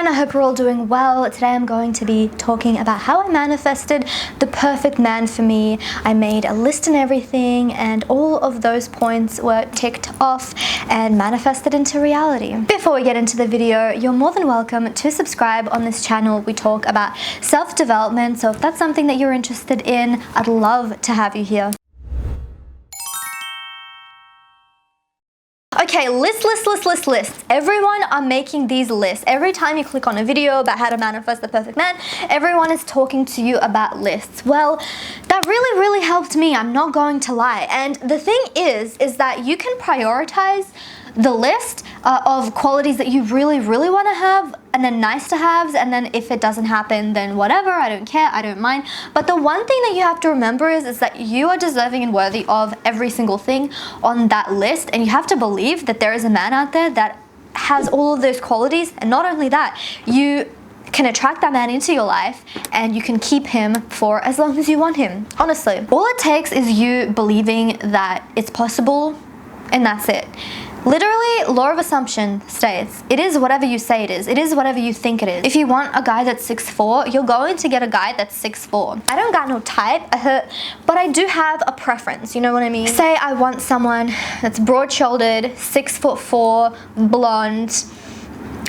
everyone, I hope you're all doing well. Today I'm going to be talking about how I manifested the perfect man for me. I made a list and everything, and all of those points were ticked off and manifested into reality. Before we get into the video, you're more than welcome to subscribe. On this channel we talk about self-development, so if that's something that you're interested in, I'd love to have you here. Okay, lists. Everyone are making these lists. Every time you click on a video about how to manifest the perfect man, everyone is talking to you about lists. Well, that really helped me, I'm not going to lie. And the thing is that you can prioritize the list of qualities that you really want to have, and then nice to haves, and then if it doesn't happen, then whatever, I don't care, I don't mind. But the one thing that you have to remember is that you are deserving and worthy of every single thing on that list, and you have to believe that there is a man out there that has all of those qualities. And not only that, you can attract that man into your life and you can keep him for as long as you want him. Honestly, all it takes is you believing that it's possible, and that's it. Literally, law of assumption states, it is whatever you say it is. It is whatever you think it is. If you want a guy that's 6'4", you're going to get a guy that's 6'4". I don't got no type, but I do have a preference, you know what I mean? Say I want someone that's broad-shouldered, 6'4", blonde,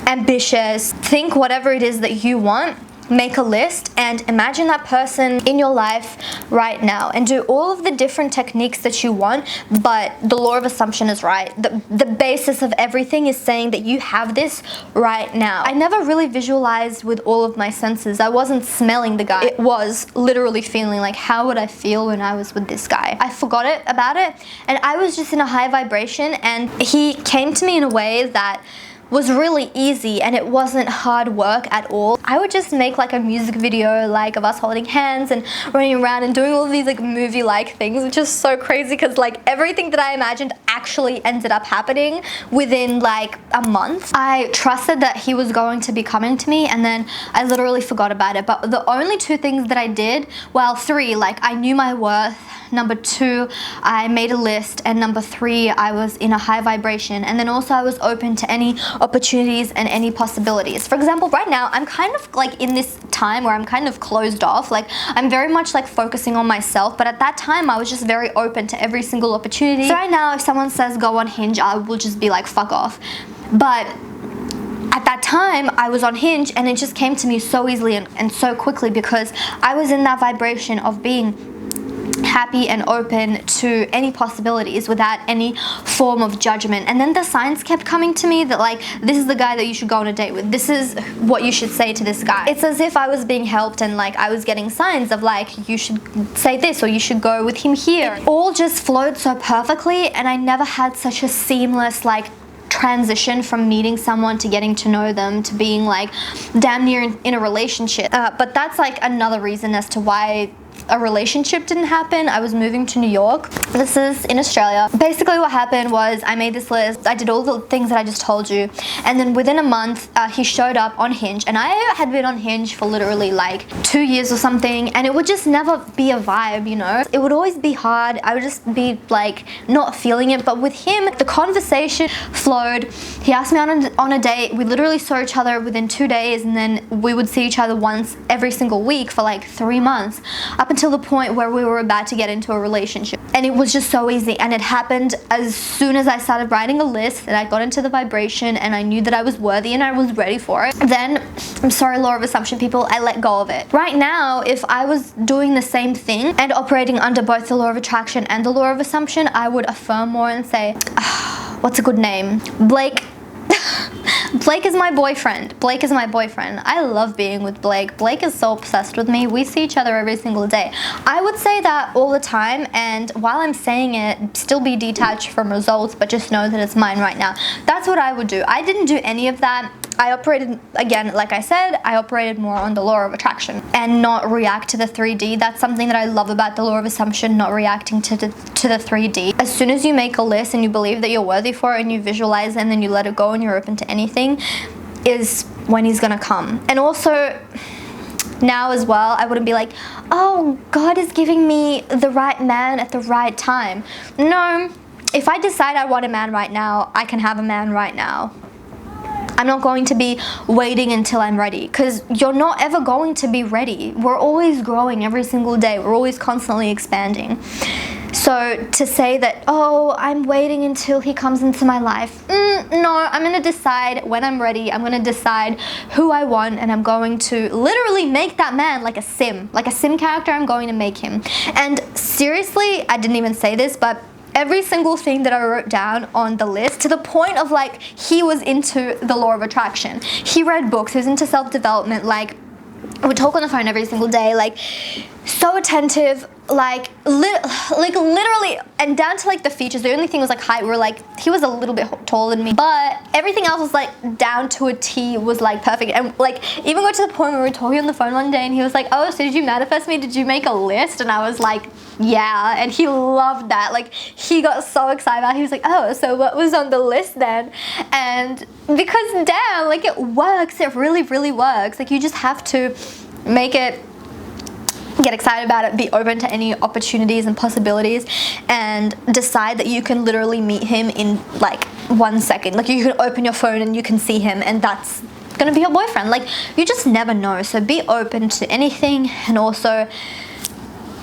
ambitious. Think whatever it is that you want. Make a list and imagine that person in your life right now and do all of the different techniques that you want, but the law of assumption is right. The basis of everything is saying that you have this right now. I never really visualized with all of my senses. I wasn't smelling the guy. It was literally feeling like, how would I feel when I was with this guy? I forgot about it, and I was just in a high vibration, and he came to me in a way that was really easy, and it wasn't hard work at all. I would just make like a music video like of us holding hands and running around and doing all of these like movie-like things, which is so crazy because like everything that I imagined actually ended up happening within like a month. I trusted that he was going to be coming to me, and then I literally forgot about it. But the only two things that I did, well, three, like I knew my worth. Number two, I made a list, and number three, I was in a high vibration, and then also I was open to any opportunities and any possibilities. For example, right now I'm kind of like in this time where I'm kind of closed off. Like I'm very much like focusing on myself, but at that time I was just very open to every single opportunity. So right now if someone says go on Hinge, I will just be like fuck off. But at that time, I was on Hinge, and it just came to me so easily and so quickly because I was in that vibration of being happy and open to any possibilities without any form of judgment. And then the signs kept coming to me that like, this is the guy that you should go on a date with. This is what you should say to this guy. It's as if I was being helped, and like I was getting signs of like, you should say this, or you should go with him here. It all just flowed so perfectly, and I never had such a seamless like transition from meeting someone to getting to know them to being like damn near in a relationship. But that's like another reason as to why a relationship didn't happen. I was moving to New York. This is in Australia. Basically what happened was I made this list. I did all the things that I just told you, and then within a month he showed up on Hinge, and I had been on Hinge for literally like 2 years or something, and it would just never be a vibe, you know? It would always be hard. I would just be like not feeling it. But with him, the conversation flowed. He asked me on a date. We literally saw each other within 2 days, and then we would see each other once every single week for like 3 months, up until the point where we were about to get into a relationship. And it was just so easy, and it happened as soon as I started writing a list and I got into the vibration and I knew that I was worthy and I was ready for it. Then, I'm sorry, law of assumption people, I let go of it. Right now, if I was doing the same thing and operating under both the law of attraction and the law of assumption, I would affirm more and say, what's a good name? Blake. Blake is my boyfriend. Blake is my boyfriend. I love being with Blake. Blake is so obsessed with me. We see each other every single day. I would say that all the time, and while I'm saying it, still be detached from results, but just know that it's mine right now. That's what I would do. I didn't do any of that. I operated, again, like I said, I operated more on the law of attraction and not react to the 3D. That's something that I love about the law of assumption, not reacting to the 3D. As soon as you make a list and you believe that you're worthy for it and you visualize it and then you let it go and you're open to anything, is when he's gonna come. And also, now as well, I wouldn't be like, oh, God is giving me the right man at the right time. No, if I decide I want a man right now, I can have a man right now. I'm not going to be waiting until I'm ready, because you're not ever going to be ready. We're always growing every single day. We're always constantly expanding. So to say that, oh, I'm waiting until he comes into my life, no, I'm gonna decide when I'm ready. I'm gonna decide who I want, and I'm going to literally make that man like a sim character. I'm going to make him. And seriously, I didn't even say this, but every single thing that I wrote down on the list, to the point of like, he was into the law of attraction. He read books, he was into self-development, like, we talk on the phone every single day, like, so attentive, like literally, and down to like the features. The only thing was like height. We were like, he was a little bit taller than me, but everything else was like down to a T, was like perfect. And like, even got to the point where we were talking on the phone one day and he was like, oh, so did you manifest me? Did you make a list? And I was like, yeah. And he loved that. Like, he got so excited about it. He was like, oh, so what was on the list then? And because damn, like, it works. It really, really works. Like, you just have to make it, get excited about it, be open to any opportunities and possibilities, and decide that you can literally meet him in like 1 second. Like, you can open your phone and you can see him, and that's gonna be your boyfriend. Like, you just never know. So be open to anything, and also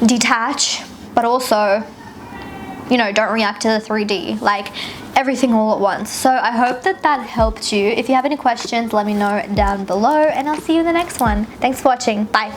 detach, but also, you know, don't react to the 3D, like everything all at once. So I hope that that helped you. If you have any questions, let me know down below, and I'll see you in the next one. Thanks for watching. Bye.